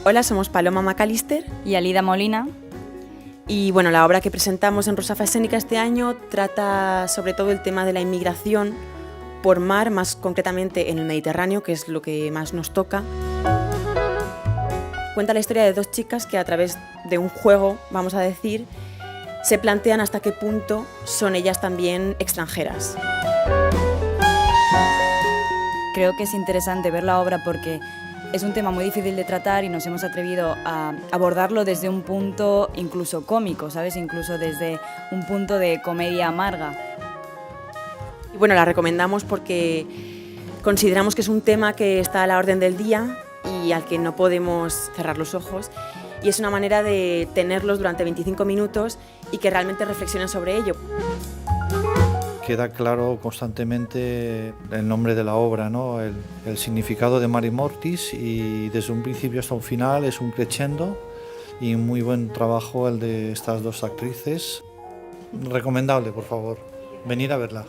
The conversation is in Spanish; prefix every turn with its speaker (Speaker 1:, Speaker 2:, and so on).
Speaker 1: Hola, somos Paloma McAllister
Speaker 2: y Alida Molina.
Speaker 1: Y bueno, la obra que presentamos en Rusafa Escénica este año trata sobre todo el tema de la inmigración por mar, más concretamente en el Mediterráneo, que es lo que más nos toca. Cuenta la historia de dos chicas que a través de un juego, vamos a decir, se plantean hasta qué punto son ellas también extranjeras.
Speaker 2: Creo que es interesante ver la obra porque es un tema muy difícil de tratar y nos hemos atrevido a abordarlo desde un punto incluso cómico, ¿sabes? Incluso desde un punto de comedia amarga.
Speaker 1: Y bueno, la recomendamos porque consideramos que es un tema que está a la orden del día y al que no podemos cerrar los ojos, y es una manera de tenerlos durante 25 minutos y que realmente reflexionen sobre ello.
Speaker 3: Queda claro constantemente el nombre de la obra, ¿no? El significado de Mari Mortis, y desde un principio hasta un final es un crescendo y muy buen trabajo el de estas dos actrices. Recomendable, por favor, venir a verla.